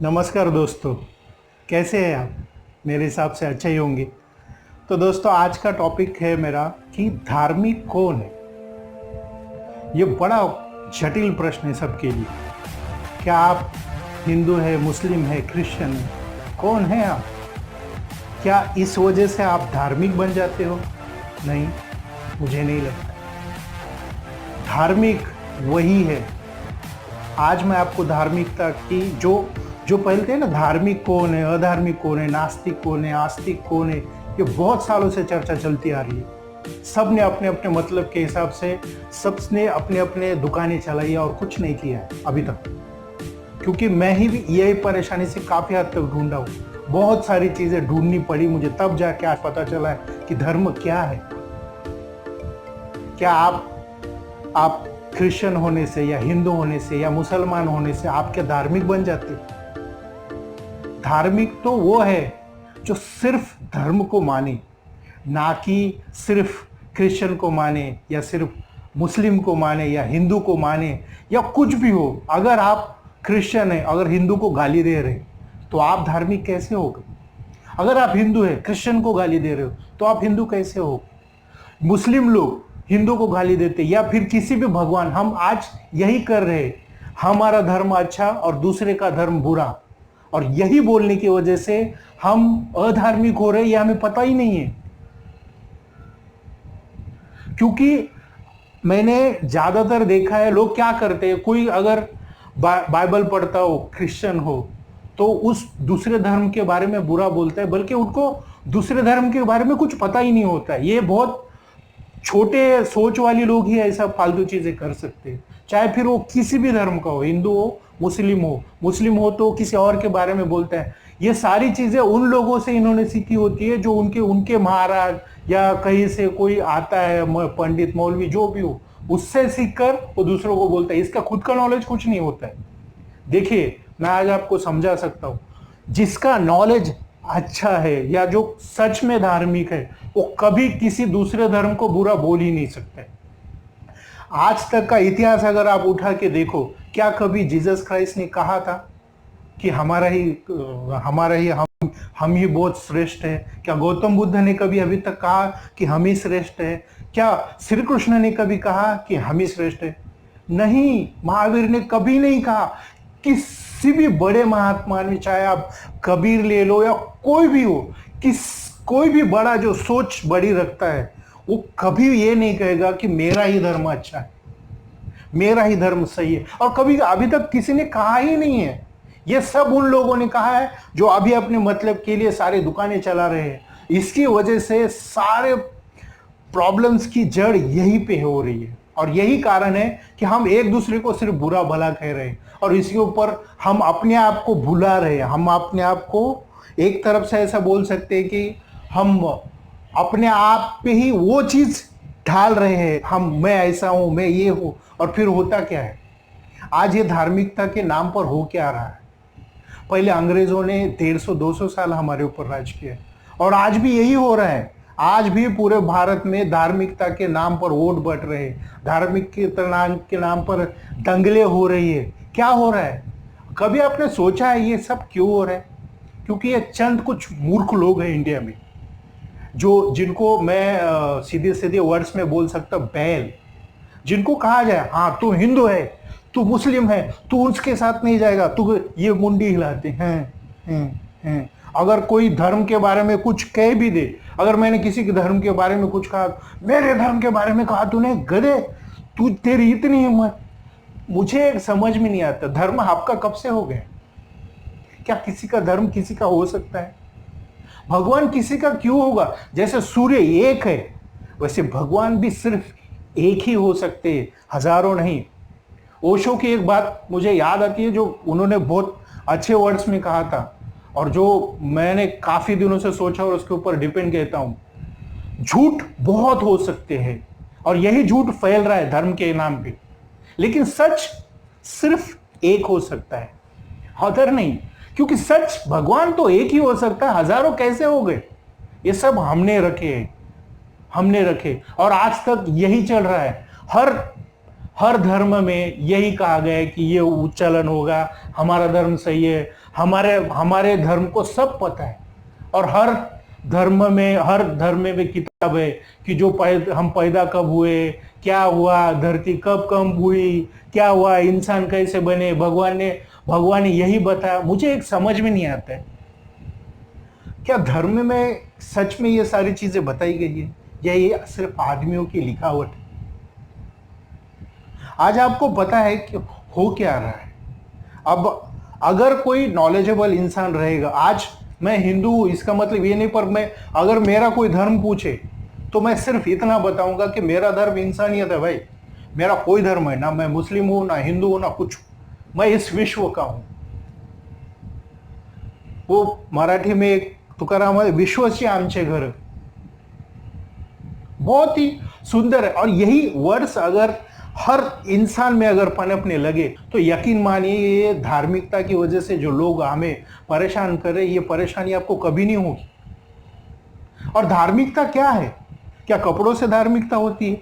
नमस्कार दोस्तों, कैसे हैं आप? मेरे हिसाब से अच्छे ही होंगे। तो दोस्तों, आज का टॉपिक है मेरा कि धार्मिक कौन है। ये बड़ा जटिल प्रश्न है सबके लिए। क्या आप हिंदू है, मुस्लिम है, क्रिश्चियन है? कौन है आप? क्या इस वजह से आप धार्मिक बन जाते हो? नहीं, मुझे नहीं लगता। धार्मिक वही है। आज मैं आपको धार्मिकता की जो जो पहले थे ना, धार्मिक कौन है, अधार्मिक कौन है, नास्तिक कौन है, आस्तिक कौन है, ये बहुत सालों से चर्चा चलती आ रही है। सब ने अपने अपने मतलब के हिसाब से सबने अपने अपने दुकानें चलाई है और कुछ नहीं किया है अभी तक। क्योंकि मैं ही भी यही परेशानी से काफ़ी हद तक ढूंढा हूँ। बहुत सारी चीज़ें ढूंढनी पड़ी मुझे, तब जाके आज पता चला है कि धर्म क्या है। क्या आप क्रिश्चियन होने से या हिंदू होने से या मुसलमान होने से आप क्या धार्मिक बन जाते? धार्मिक तो वो है जो सिर्फ धर्म को माने, ना कि सिर्फ क्रिश्चियन को माने या सिर्फ मुस्लिम को माने या हिंदू को माने या कुछ भी हो। अगर आप क्रिश्चियन है, अगर हिंदू को गाली दे रहे तो आप धार्मिक कैसे हो गए? अगर आप हिंदू है, क्रिश्चियन को गाली दे रहे हो तो आप हिंदू कैसे हो? मुस्लिम लोग हिंदू को गाली देते या फिर किसी भी भगवान, हम आज यही कर रहे हैं, हमारा धर्म अच्छा और दूसरे का धर्म बुरा, और यही बोलने की वजह से हम अधार्मिक हो रहे हैं, ये हमें पता ही नहीं है। क्योंकि मैंने ज्यादातर देखा है लोग क्या करते हैं, कोई अगर बाइबल पढ़ता हो, क्रिश्चियन हो, तो उस दूसरे धर्म के बारे में बुरा बोलता है, बल्कि उनको दूसरे धर्म के बारे में कुछ पता ही नहीं होता है। ये बहुत छोटे सोच वाले लोग ही ऐसा फालतू चीजें कर सकते हैं। चाहे फिर वो किसी भी धर्म का हो, हिंदू हो, मुस्लिम हो तो किसी और के बारे में बोलता है। ये सारी चीजें उन लोगों से इन्होंने सीखी होती है जो उनके उनके महाराज या कहीं से कोई आता है, पंडित मौलवी जो भी हो, उससे सीखकर वो दूसरों को बोलता है। इसका खुद का नॉलेज कुछ नहीं होता है। देखिए, मैं आज आपको समझा सकता हूँ, जिसका नॉलेज अच्छा है या जो सच में धार्मिक है, वो कभी किसी दूसरे धर्म को बुरा बोल ही नहीं सकते। आज तक का इतिहास अगर आप उठा के देखो, क्या कभी जीसस क्राइस्ट ने कहा था कि हमारा ही हम ही बहुत श्रेष्ठ है? क्या गौतम बुद्ध ने कभी अभी तक कहा कि हम ही श्रेष्ठ है? क्या श्री कृष्ण ने कभी कहा कि हम ही श्रेष्ठ है? नहीं, महावीर ने कभी नहीं कहा। किसी भी बड़े महात्मा ने, चाहे आप कबीर ले लो या कोई भी हो, कोई भी बड़ा जो सोच बड़ी रखता है, वो कभी ये नहीं कहेगा कि मेरा ही धर्म अच्छा है, मेरा ही धर्म सही है। और कभी अभी तक किसी ने कहा ही नहीं है। ये सब उन लोगों ने कहा है जो अभी अपने मतलब के लिए सारी दुकानें चला रहे हैं। इसकी वजह से सारे प्रॉब्लम्स की जड़ यहीं पे हो रही है, और यही कारण है कि हम एक दूसरे को सिर्फ बुरा भला कह रहे हैं, और इसके ऊपर हम अपने आप को भुला रहे हैं। हम अपने आप को एक तरफ से ऐसा बोल सकते हैं कि हम अपने आप पे ही वो चीज ढाल रहे हैं, मैं ऐसा हूं, मैं ये हूं। और फिर होता क्या है, आज ये धार्मिकता के नाम पर हो क्या रहा है? पहले अंग्रेजों ने 150-200 साल हमारे ऊपर राज किया, और आज भी यही हो रहा है। आज भी पूरे भारत में धार्मिकता के नाम पर वोट बट रहे हैं, धार्मिक के नाम पर दंगले हो रही है। क्या हो रहा है? कभी आपने सोचा है ये सब क्यों हो रहा है? क्योंकि ये चंद कुछ मूर्ख लोग हैं इंडिया में, जिनको मैं सीधे सीधे वर्ड्स में बोल सकता, बैल, जिनको कहा जाए हाँ तू हिंदू है, तू मुस्लिम है, तू उसके साथ नहीं जाएगा, तू ये मुंडी हिलाते हैं। अगर कोई धर्म के बारे में कुछ कह भी दे, अगर मैंने किसी के धर्म के बारे में कुछ कहा, मेरे धर्म के बारे में कहा तूने, गधे तू, तेरी इतनी हिम्मत। मुझे एक समझ में नहीं आता, धर्म आपका कब से हो गया? क्या किसी का धर्म किसी का हो सकता है? भगवान किसी का क्यों होगा? जैसे सूर्य एक है, वैसे भगवान भी सिर्फ एक ही हो सकते हैं, हजारों नहीं। ओशो की एक बात मुझे याद आती है जो उन्होंने बहुत अच्छे वर्ड्स में कहा था, और जो मैंने काफी दिनों से सोचा और उसके ऊपर डिपेंड कहता हूं। झूठ बहुत हो सकते हैं, और यही झूठ फैल रहा है धर्म के नाम पे, लेकिन सच सिर्फ एक हो सकता है, अदर नहीं। क्योंकि सच, भगवान तो एक ही हो सकता है, हजारों कैसे हो गए? ये सब हमने रखे, और आज तक यही चल रहा है। हर धर्म में यही कहा गया है कि ये उच्चालन होगा, हमारा धर्म सही है, हमारे हमारे धर्म को सब पता है। और हर धर्म में किताब है कि हम पैदा कब हुए, क्या हुआ, धरती कब कम हुई, क्या हुआ, इंसान कैसे बने, भगवान ने यही बताया। मुझे एक समझ में नहीं आता है, क्या धर्म में सच में ये सारी चीजें बताई गई है या ये सिर्फ आदमियों की लिखावट है? आज आपको पता है कि हो क्या रहा है। अब अगर कोई नॉलेजेबल इंसान रहेगा, आज मैं हिंदू हूं इसका मतलब ये नहीं, पर मैं अगर मेरा कोई धर्म पूछे तो मैं सिर्फ इतना बताऊंगा कि मेरा धर्म इंसानियत है भाई। मेरा कोई धर्म है ना, मैं मुस्लिम हूं ना हिंदू हूं ना कुछ, मैं इस विश्व का हूं। वो मराठी में एक तुकाराम है, विश्वचे आमचे घर, बहुत ही सुंदर है। और यही वर्ड्स अगर हर इंसान में अगर पनपने लगे तो यकीन मानिए ये धार्मिकता की वजह से जो लोग हमें परेशान कर रहे हैं, ये परेशानी आपको कभी नहीं होगी। और धार्मिकता क्या है? क्या कपड़ों से धार्मिकता होती है?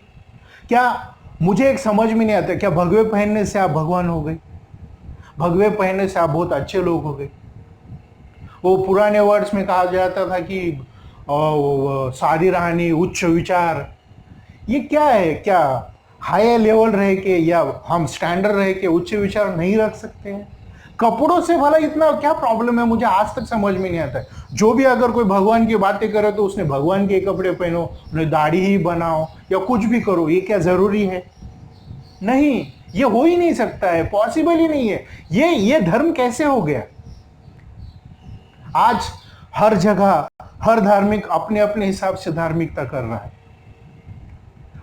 क्या, मुझे एक समझ में नहीं आता, क्या भगवे पहनने से आप भगवान हो गए? भगवे पहनने से आप बहुत अच्छे लोग हो गए? वो पुराने वर्ड्स में कहा जाता था कि सादी रहनी, उच्च विचार, ये क्या है? क्या हाई लेवल रह के या हम स्टैंडर्ड रह के उच्च विचार नहीं रख सकते हैं? कपड़ों से भला इतना क्या प्रॉब्लम है? मुझे आज तक समझ में नहीं आता है। जो भी अगर कोई भगवान की बातें करे तो उसने भगवान के कपड़े पहनो, उन्हें दाढ़ी ही बनाओ या कुछ भी करो, ये क्या जरूरी है? नहीं, ये हो ही नहीं सकता है, पॉसिबल ही नहीं है। ये धर्म कैसे हो गया? आज हर जगह हर धार्मिक अपने अपने हिसाब से धार्मिकता कर रहा है,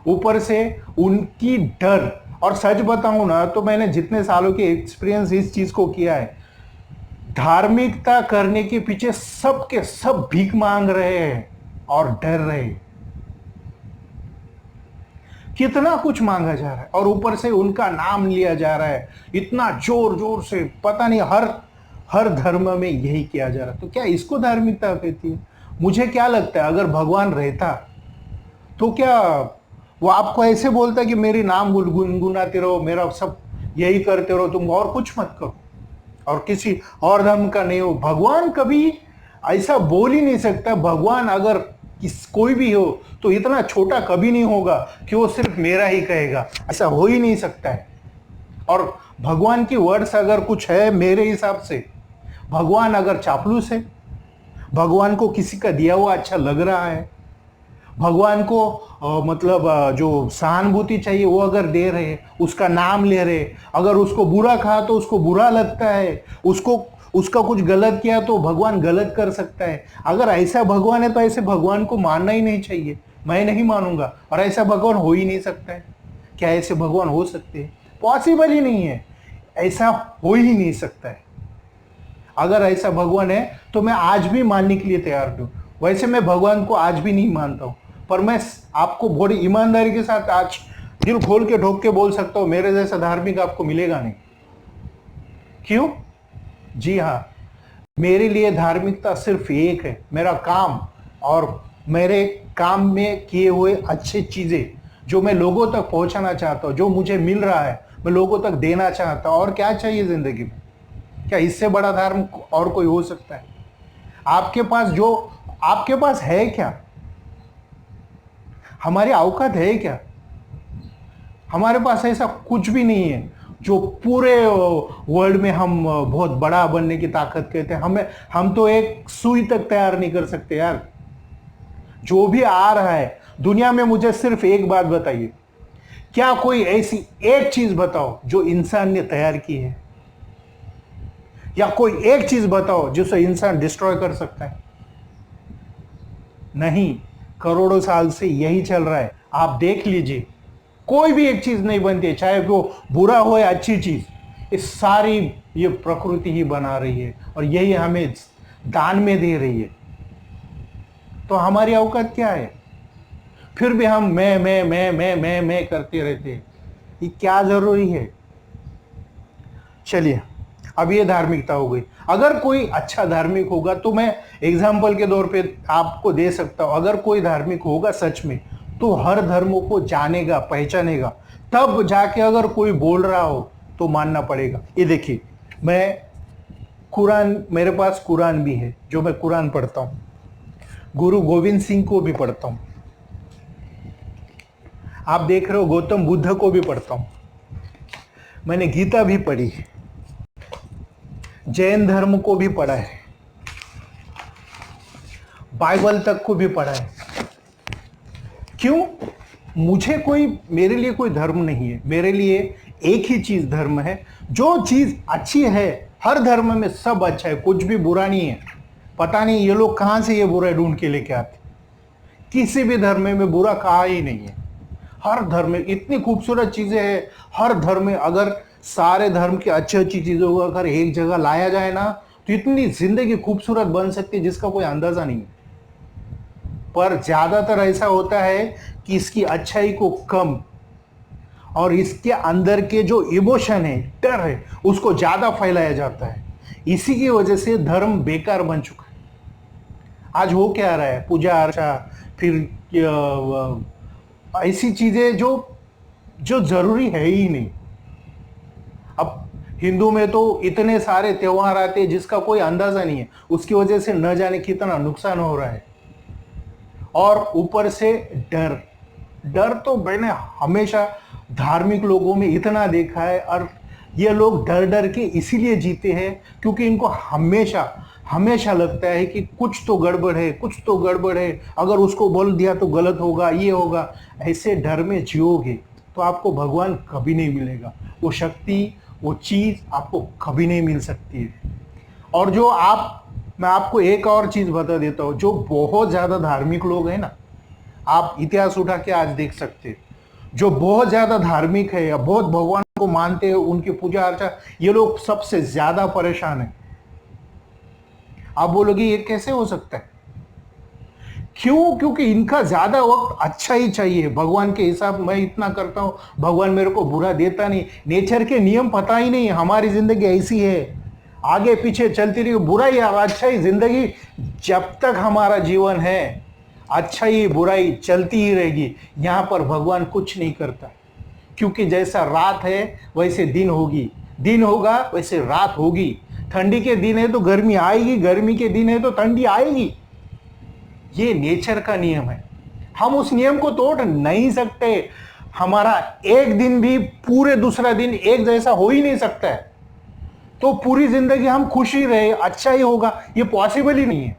ऊपर से उनकी डर। और सच बताऊं ना तो मैंने जितने सालों के एक्सपीरियंस इस चीज को किया है, धार्मिकता करने के पीछे सब के सब भीख मांग रहे हैं और डर रहे हैं। कितना कुछ मांगा जा रहा है और ऊपर से उनका नाम लिया जा रहा है इतना जोर जोर से, पता नहीं हर धर्म में यही किया जा रहा है। तो क्या इसको धार्मिकता कहती है? मुझे क्या लगता है, अगर भगवान रहता तो क्या वो आपको ऐसे बोलता कि मेरी नाम गुनगुनाते रहो, मेरा सब यही करते रहो, तुम और कुछ मत करो और किसी और धर्म का नहीं हो? भगवान कभी ऐसा बोल ही नहीं सकता। भगवान अगर कोई भी हो तो इतना छोटा कभी नहीं होगा कि वो सिर्फ मेरा ही कहेगा, ऐसा हो ही नहीं सकता है। और भगवान की वर्ड्स अगर कुछ है मेरे हिसाब से, भगवान अगर चापलूस है, भगवान को किसी का दिया हुआ अच्छा लग रहा है, भगवान को मतलब जो सहानुभूति चाहिए वो अगर दे रहे, उसका नाम ले रहे, अगर उसको बुरा कहा तो उसको बुरा लगता है, उसका कुछ गलत किया तो भगवान गलत कर सकता है। अगर ऐसा भगवान है तो ऐसे भगवान को मानना ही नहीं चाहिए, मैं नहीं मानूंगा। और ऐसा भगवान हो ही नहीं सकता है। क्या ऐसे भगवान हो सकते हैं? पॉसिबल ही नहीं है, ऐसा हो ही नहीं सकता है। अगर ऐसा भगवान है तो मैं आज भी मानने के लिए तैयार हूं। वैसे मैं भगवान को आज भी नहीं मानता हूं, पर मैं आपको बड़ी ईमानदारी के साथ आज दिल खोल के ठोक के बोल सकता हूं, मेरे जैसा धार्मिक आपको मिलेगा नहीं। क्यों? जी हाँ, मेरे लिए धार्मिकता सिर्फ एक है, मेरा काम और मेरे काम में किए हुए अच्छी चीजें जो मैं लोगों तक पहुंचाना चाहता हूं, जो मुझे मिल रहा है मैं लोगों तक देना चाहता हूं। और क्या चाहिए जिंदगी में? क्या इससे बड़ा धर्म और कोई हो सकता है? आपके पास है क्या? हमारी औकात है क्या? हमारे पास ऐसा कुछ भी नहीं है जो पूरे वर्ल्ड में हम बहुत बड़ा बनने की ताकत कहते हैं। हम तो एक सुई तक तैयार नहीं कर सकते यार। जो भी आ रहा है दुनिया में, मुझे सिर्फ एक बात बताइए, क्या कोई ऐसी एक चीज बताओ जो इंसान ने तैयार की है, या कोई एक चीज बताओ जिसे इंसान डिस्ट्रॉय कर सकता है? नहीं, करोड़ों साल से यही चल रहा है। आप देख लीजिए, कोई भी एक चीज नहीं बनती है, चाहे वो बुरा हो या अच्छी चीज, इस सारी ये प्रकृति ही बना रही है और यही हमें दान में दे रही है। तो हमारी औकात क्या है? फिर भी हम मैं करते रहते हैं। ये क्या जरूरी है? चलिए, अब ये धार्मिकता हो गई। अगर कोई अच्छा धार्मिक होगा तो मैं एग्जाम्पल के तौर पे आपको दे सकता हूं, अगर कोई धार्मिक होगा सच में तो हर धर्मों को जानेगा, पहचानेगा तब जाके अगर कोई बोल रहा हो तो मानना पड़ेगा। ये देखिए, मैं कुरान, मेरे पास कुरान भी है, जो मैं कुरान पढ़ता हूँ, गुरु गोविंद सिंह को भी पढ़ता हूँ, आप देख रहे हो गौतम बुद्ध को भी पढ़ता हूँ, मैंने गीता भी पढ़ी है, जैन धर्म को भी पढ़ा है, बाइबल तक को भी पढ़ा है। क्यों? मुझे कोई, मेरे लिए कोई धर्म नहीं है, मेरे लिए एक ही चीज धर्म है। जो चीज अच्छी है, हर धर्म में सब अच्छा है, कुछ भी बुरा नहीं है। पता नहीं ये लोग कहां से ये बुरा ढूंढ के लेके आते, किसी भी धर्म में बुरा कहा ही नहीं है। हर धर्म में इतनी खूबसूरत चीजें हैं, हर धर्म में अगर सारे धर्म की अच्छी अच्छी चीजों को अगर एक जगह लाया जाए ना, तो इतनी जिंदगी खूबसूरत बन सकती है जिसका कोई अंदाजा नहीं है। पर ज्यादातर ऐसा होता है कि इसकी अच्छाई को कम और इसके अंदर के जो इमोशन है, डर है, उसको ज्यादा फैलाया जाता है। इसी की वजह से धर्म बेकार बन चुका है। आज हो क्या रहा है, पूजा अर्चा, फिर ऐसी चीजें जो जो जरूरी है ही नहीं। अब हिंदू में तो इतने सारे त्योहार आते हैं जिसका कोई अंदाजा नहीं है, उसकी वजह से न जाने कितना नुकसान हो रहा है। और ऊपर से डर, डर तो मैंने हमेशा धार्मिक लोगों में इतना देखा है। और ये लोग डर डर के इसीलिए जीते हैं क्योंकि इनको हमेशा हमेशा लगता है कि कुछ तो गड़बड़ है, कुछ तो गड़बड़ है, अगर उसको बोल दिया तो गलत होगा, ये होगा। ऐसे डर में जियोगे तो आपको भगवान कभी नहीं मिलेगा, वो शक्ति, वो चीज आपको कभी नहीं मिल सकती है। और जो मैं आपको एक और चीज बता देता हूं, जो बहुत ज्यादा धार्मिक लोग हैं ना, आप इतिहास उठा के आज देख सकते हैं, जो बहुत ज्यादा धार्मिक है या बहुत भगवान को मानते हैं, उनकी पूजा अर्चा, ये लोग सबसे ज्यादा परेशान है। आप बोलोगे ये कैसे हो सकता है? क्यों? क्योंकि इनका ज्यादा वक्त अच्छा ही चाहिए। भगवान के हिसाब मैं इतना करता हूं, भगवान मेरे को बुरा देता नहीं, नेचर के नियम पता ही नहीं, हमारी जिंदगी ऐसी है, आगे पीछे चलती रही, बुराई और अच्छाई जिंदगी, जब तक हमारा जीवन है अच्छाई बुराई चलती ही रहेगी। यहां पर भगवान कुछ नहीं करता, क्योंकि जैसा रात है वैसे दिन होगी, दिन होगा वैसे रात होगी। ठंडी के दिन है तो गर्मी आएगी, गर्मी के दिन है तो ठंडी आएगी। ये नेचर का नियम है, हम उस नियम को तोड़ नहीं सकते। हमारा एक दिन भी पूरे दूसरा दिन एक जैसा हो ही नहीं सकता है, तो पूरी जिंदगी हम खुश ही रहे, अच्छा ही होगा, ये पॉसिबल ही नहीं है।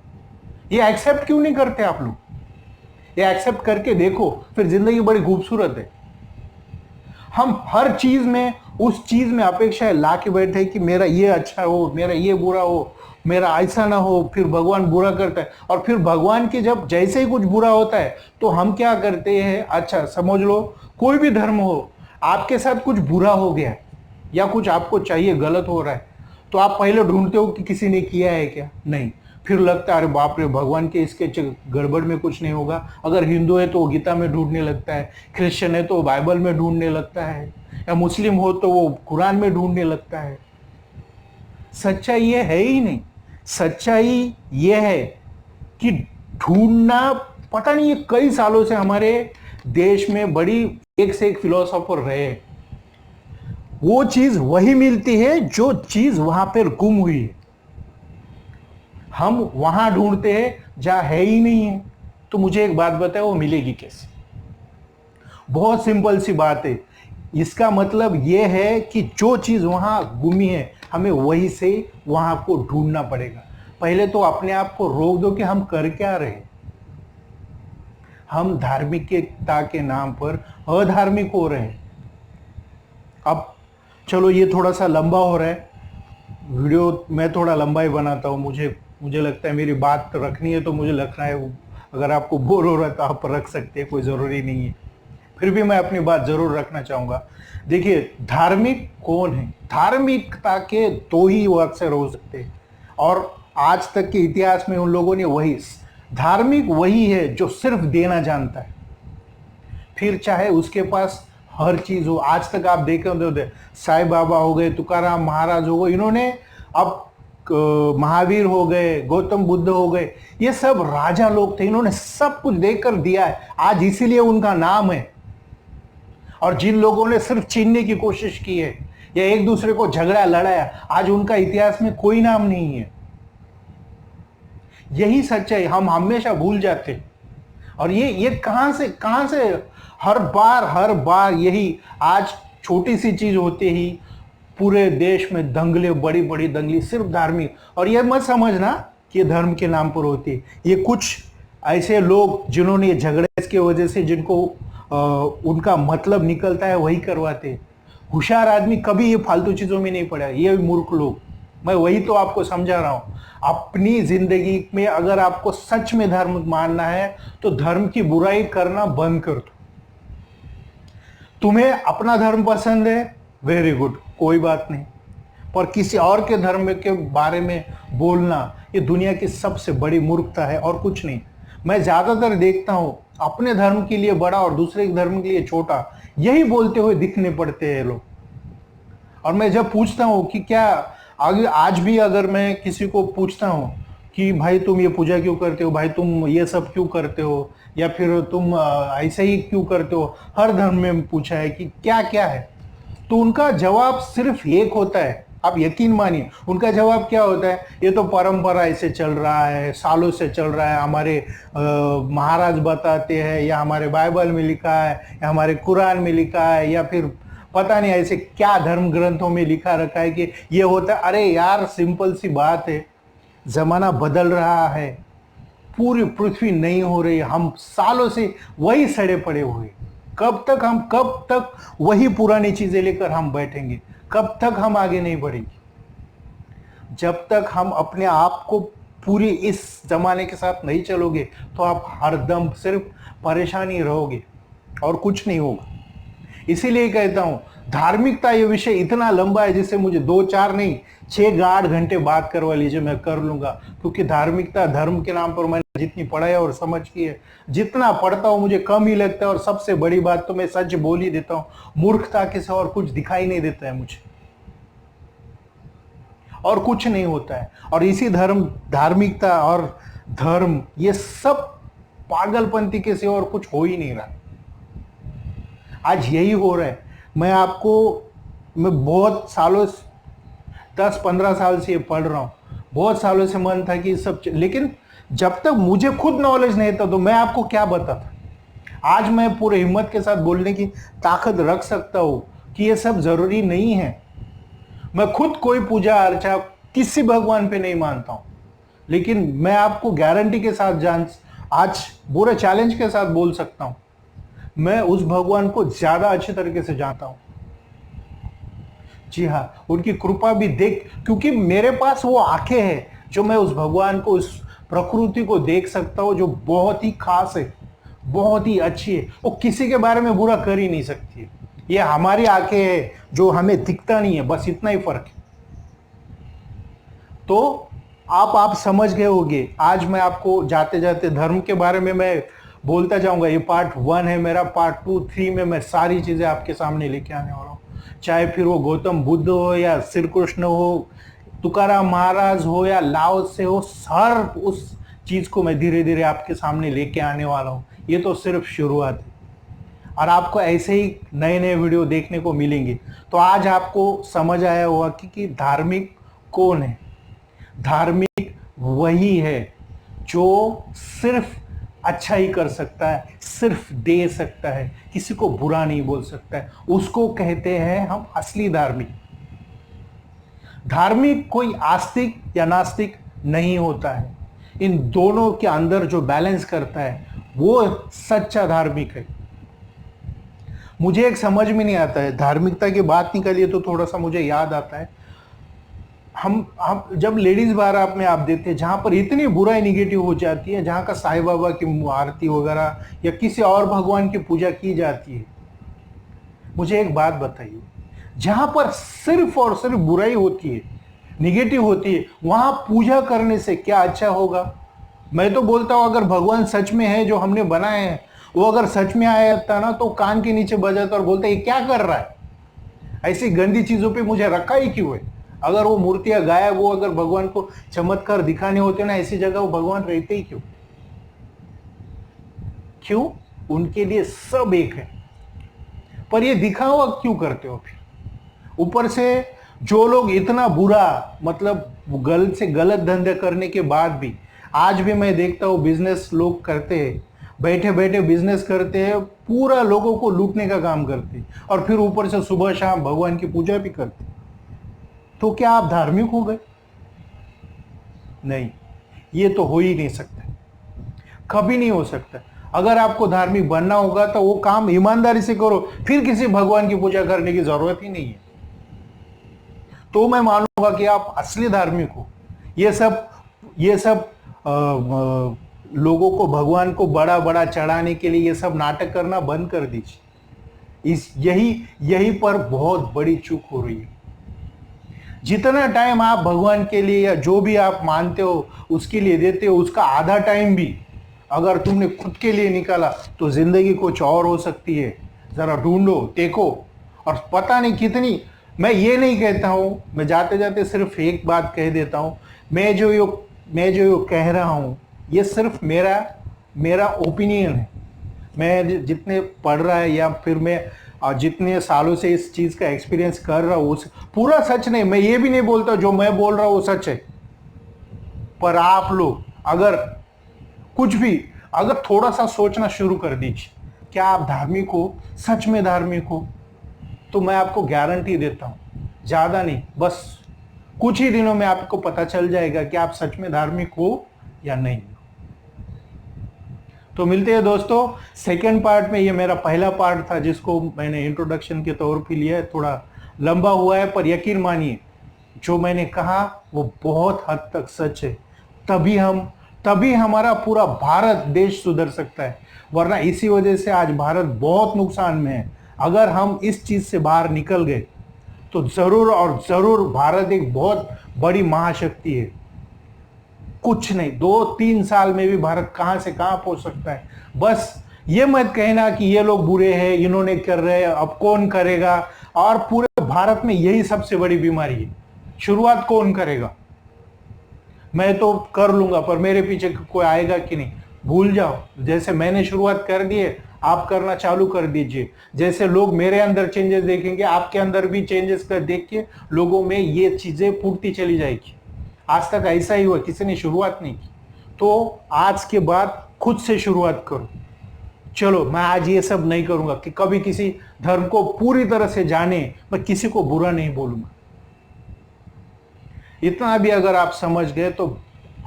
ये एक्सेप्ट क्यों नहीं करते आप लोग? ये एक्सेप्ट करके देखो, फिर जिंदगी बड़ी खूबसूरत है। हम हर चीज में उस चीज में अपेक्षाएं ला के बैठे कि मेरा ये अच्छा हो, मेरा ये बुरा हो, मेरा ऐसा ना हो, फिर भगवान बुरा करता है। और फिर भगवान के जब जैसे ही कुछ बुरा होता है तो हम क्या करते हैं, अच्छा समझ लो कोई भी धर्म हो, आपके साथ कुछ बुरा हो गया या कुछ आपको चाहिए गलत हो रहा है, तो आप पहले ढूंढते हो कि किसी ने किया है क्या? नहीं। फिर लगता है अरे बाप रे, भगवान के इसके गड़बड़ में कुछ नहीं होगा। अगर हिंदू है तो वो गीता में ढूंढने लगता है, क्रिश्चियन है तो वो बाइबल में ढूंढने लगता है, या मुस्लिम हो तो वो कुरान में ढूंढने लगता है। सच्चाई ये है ही नहीं। सच्चाई ये है कि ढूंढना, पता नहीं ये कई सालों से हमारे देश में बड़ी एक से एक फिलोसोफर रहे, वो चीज वही मिलती है जो चीज वहां पर गुम हुई है। हम वहां ढूंढते हैं जहां है ही नहीं है। तो मुझे एक बात बताए, वो मिलेगी कैसे? बहुत सिंपल सी बात है। इसका मतलब यह है कि जो चीज वहां गुमी है, हमें वही से वहां को ढूंढना पड़ेगा। पहले तो अपने आप को रोक दो कि हम कर क्या रहे। हम धार्मिकता के नाम पर अधार्मिक हो रहे हैं। अब चलो ये थोड़ा सा लंबा हो रहा है वीडियो, मैं थोड़ा लंबा ही बनाता हूँ। मुझे लगता है मेरी बात रखनी है तो मुझे रखना है। अगर आपको बोर हो रहा है तो आप रख सकते हैं, कोई ज़रूरी नहीं है। फिर भी मैं अपनी बात जरूर रखना चाहूँगा। देखिए, धार्मिक कौन है? धार्मिकता के दो ही वो अक्सर हो सकते हैं, और आज तक के इतिहास में उन लोगों ने वही, धार्मिक वही है जो सिर्फ देना जानता है। फिर चाहे उसके पास हर चीज हो। आज तक आप देखे होंगे, साईं बाबा हो गए, तुकाराम महाराज हो गए, इन्होंने, अब महावीर हो गए, गौतम बुद्ध हो गए, ये सब राजा लोग थे, इन्होंने सब कुछ देकर दिया है। आज इसीलिए उनका नाम है। और जिन लोगों ने सिर्फ छीनने की कोशिश की है या एक दूसरे को झगड़ा लड़ाया, आज उनका इतिहास में कोई नाम नहीं है। यही सच्चाई हम हमेशा भूल जाते हैं। और ये कहां से हर बार यही, आज छोटी सी चीज होते ही पूरे देश में दंगले, बड़ी बड़ी दंगली, सिर्फ धार्मिक। और ये मत समझना कि ये धर्म के नाम पर होती है। ये कुछ ऐसे लोग जिन्होंने ये झगड़े की वजह से, जिनको उनका मतलब निकलता है, वही करवाते हैं। होशियार आदमी कभी ये फालतू चीजों में नहीं पड़ा, ये मूर्ख लोग। मैं वही तो आपको समझा रहा हूं। अपनी जिंदगी में अगर आपको सच में धर्म मानना है तो धर्म की बुराई करना बंद कर दो। तुम्हें अपना धर्म पसंद है, वेरी गुड, कोई बात नहीं, पर किसी और के धर्म के बारे में बोलना ये दुनिया की सबसे बड़ी मूर्खता है और कुछ नहीं। मैं ज्यादातर देखता हूं अपने धर्म के लिए बड़ा और दूसरे के धर्म के लिए छोटा यही बोलते हुए दिखने पड़ते हैं लोग। और मैं जब पूछता हूं कि क्या आज भी अगर मैं किसी को पूछता हूं कि भाई तुम ये पूजा क्यों करते हो, भाई तुम ये सब क्यों करते हो, या फिर तुम ऐसे ही क्यों करते हो, हर धर्म में पूछा है कि क्या क्या है, तो उनका जवाब सिर्फ एक होता है। आप यकीन मानिए, उनका जवाब क्या होता है, ये तो परंपरा ऐसे चल रहा है, सालों से चल रहा है, हमारे महाराज बताते हैं, या हमारे बाइबल में लिखा है, या हमारे कुरान में लिखा है, या फिर पता नहीं ऐसे क्या धर्म ग्रंथों में लिखा रखा है कि ये होता है। अरे यार, सिंपल सी बात है, जमाना बदल रहा है, पूरी पृथ्वी नई हो रही है, हम सालों से वही सड़े पड़े हुए। कब तक वही पुरानी चीजें लेकर हम बैठेंगे? कब तक हम आगे नहीं बढ़ेंगे? जब तक हम अपने आप को पूरी इस जमाने के साथ नहीं चलोगे तो आप हरदम सिर्फ परेशानी रहोगे और कुछ नहीं होगा। इसीलिए कहता हूं, धार्मिकता ये विषय इतना लंबा है जिससे मुझे 2-4 नहीं 6-8 घंटे बात करवा लीजिए, मैं कर लूंगा। क्योंकि धार्मिकता, धर्म के नाम पर मैंने जितनी पढ़ाई और समझ की है, जितना पढ़ता हूं मुझे कम ही लगता है। और सबसे बड़ी बात तो मैं सच बोल ही देता हूं, मूर्खता के सिवा और कुछ दिखाई नहीं देता है मुझे, और कुछ नहीं होता है। और इसी धार्मिकता और धर्म, ये सब पागलपंती के सिवा और कुछ हो ही नहीं रहा। आज यही हो रहा है। मैं बहुत सालों, 10-15 साल से ये पढ़ रहा हूं, बहुत सालों से मन था कि सब, लेकिन जब तक मुझे खुद नॉलेज नहीं था तो मैं आपको क्या बताता। आज मैं पूरे हिम्मत के साथ बोलने की ताकत रख सकता हूं कि ये सब जरूरी नहीं है। मैं खुद कोई पूजा अर्चा किसी भगवान पे नहीं मानता हूं, लेकिन मैं आपको गारंटी के साथ आज पूरे चैलेंज के साथ बोल सकता हूं, मैं उस भगवान को ज्यादा अच्छी तरीके से जानता हूं। जी हाँ, उनकी कृपा भी देख, क्योंकि मेरे पास वो आंखें हैं जो मैं उस भगवान को, उस प्रकृति को देख सकता हूं, जो बहुत ही खास है, बहुत ही अच्छी है। वो किसी के बारे में बुरा कर ही नहीं सकती है। ये हमारी आंखें हैं जो हमें दिखता नहीं है, बस इतना ही फर्क है। तो आप समझ गए होंगे। आज मैं आपको जाते जाते धर्म के बारे में मैं बोलता जाऊंगा। ये पार्ट 1 है मेरा। पार्ट 2, 3 में मैं सारी चीजें आपके सामने लेके आने वाला हूँ, चाहे फिर वो गौतम बुद्ध हो, या श्री कृष्ण हो, तुकाराम महाराज हो, या लाओ से हो, हर उस चीज को मैं धीरे धीरे आपके सामने लेके आने वाला हूँ। ये तो सिर्फ शुरुआत है, और आपको ऐसे ही नए नए वीडियो देखने को मिलेंगे। तो आज आपको समझ आया होगा कि धार्मिक कौन है। धार्मिक वही है जो सिर्फ अच्छा ही कर सकता है, सिर्फ दे सकता है, किसी को बुरा नहीं बोल सकता है। उसको कहते हैं हम असली धार्मिक। धार्मिक कोई आस्तिक या नास्तिक नहीं होता है। इन दोनों के अंदर जो बैलेंस करता है वो सच्चा धार्मिक है। मुझे एक समझ में नहीं आता है, धार्मिकता की बात निकलिए तो थोड़ा सा मुझे याद आता है, हम जब लेडीज बारात में आप देखते हैं जहां पर इतनी बुराई निगेटिव हो जाती है, जहां का साईं बाबा की आरती वगैरह या किसी और भगवान की पूजा की जाती है, मुझे एक बात बताइए, जहां पर सिर्फ और सिर्फ बुराई होती है, निगेटिव होती है, वहां पूजा करने से क्या अच्छा होगा? मैं तो बोलता हूं अगर भगवान सच में है जो हमने बनाए हैं, वो अगर सच में आया था ना तो कान के नीचे बजाता और बोलता ये क्या कर रहा है, ऐसी गंदी चीजों पे मुझे रखा ही क्यों है? अगर वो मूर्तियां गायब, वो अगर भगवान को चमत्कार दिखाने होते ना, ऐसी जगह वो भगवान रहते ही क्यों? क्यों? उनके लिए सब एक है। पर ये दिखावा क्यों करते हो फिर? ऊपर से जो लोग इतना बुरा, मतलब गलत से गलत धंधे करने के बाद भी, आज भी मैं देखता हूँ बिजनेस लोग करते हैं, बैठे बैठे बिजनेस करते हैं, पूरा लोगों को लूटने का काम करते हैं, और फिर ऊपर से सुबह शाम भगवान की पूजा भी करते हैं। तो क्या आप धार्मिक हो गए? नहीं, ये तो हो ही नहीं सकता, कभी नहीं हो सकता। अगर आपको धार्मिक बनना होगा तो वो काम ईमानदारी से करो, फिर किसी भगवान की पूजा करने की जरूरत ही नहीं है। तो मैं मानूंगा कि आप असली धार्मिक हो। ये सब लोगों को भगवान को बड़ा बड़ा चढ़ाने के लिए ये सब नाटक करना बंद कर दीजिए। यही पर बहुत बड़ी चूक हो रही है। जितना टाइम आप भगवान के लिए या जो भी आप मानते हो उसके लिए देते हो, उसका आधा टाइम भी अगर तुमने खुद के लिए निकाला तो जिंदगी कुछ और हो सकती है। जरा ढूंढो, देखो। और पता नहीं कितनी, मैं ये नहीं कहता हूं, मैं जाते जाते सिर्फ एक बात कह देता हूं, मैं जो यो कह रहा हूं ये सिर्फ मेरा ओपिनियन है। मैं जितने पढ़ रहा है या फिर मैं जितने सालों से इस चीज का एक्सपीरियंस कर रहा हूं, पूरा सच नहीं। मैं ये भी नहीं बोलता जो मैं बोल रहा हूं वो सच है। पर आप लोग अगर थोड़ा सा सोचना शुरू कर दीजिए, क्या आप धार्मिक हो, सच में धार्मिक हो, तो मैं आपको गारंटी देता हूं, ज्यादा नहीं, बस कुछ ही दिनों में आपको पता चल जाएगा कि आप सच में धार्मिक हो या नहीं। तो मिलते हैं दोस्तों सेकेंड पार्ट में। ये मेरा पहला पार्ट था जिसको मैंने इंट्रोडक्शन के तौर पे लिया है, थोड़ा लंबा हुआ है, पर यकीन मानिए जो मैंने कहा वो बहुत हद तक सच है। तभी हमारा पूरा भारत देश सुधर सकता है, वरना इसी वजह से आज भारत बहुत नुकसान में है। अगर हम इस चीज से बाहर निकल गए तो जरूर और जरूर भारत एक बहुत बड़ी महाशक्ति है। कुछ नहीं, 2-3 साल में भी भारत कहां से कहां पहुंच सकता है। बस ये मत कहना कि ये लोग बुरे हैं, इन्होंने कर रहे हैं, अब कौन करेगा। और पूरे भारत में यही सबसे बड़ी बीमारी है। शुरुआत कौन करेगा? मैं तो कर लूंगा, पर मेरे पीछे कोई आएगा कि नहीं, भूल जाओ। जैसे मैंने शुरुआत कर दी है, आप करना चालू कर दीजिए। जैसे लोग मेरे अंदर चेंजेस देखेंगे, आपके अंदर भी चेंजेस कर देख के लोगों में ये चीजें फूटती चली जाएगी। आज तक ऐसा ही हुआ, किसी ने शुरुआत नहीं की। तो आज के बाद खुद से शुरुआत करो। चलो, मैं आज ये सब नहीं करूंगा कि कभी किसी धर्म को पूरी तरह से जाने, मैं किसी को बुरा नहीं बोलूंगा। इतना भी अगर आप समझ गए तो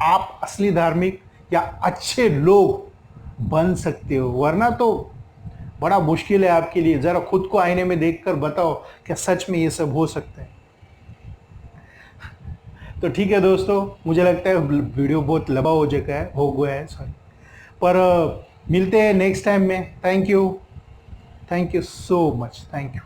आप असली धार्मिक या अच्छे लोग बन सकते हो, वरना तो बड़ा मुश्किल है आपके लिए। जरा खुद को आईने में देखकर बताओ क्या सच में ये सब हो सकता है। तो ठीक है दोस्तों, मुझे लगता है वीडियो बहुत लंबा हो गया है सॉरी, पर मिलते हैं नेक्स्ट टाइम में। Thank you so much, thank you.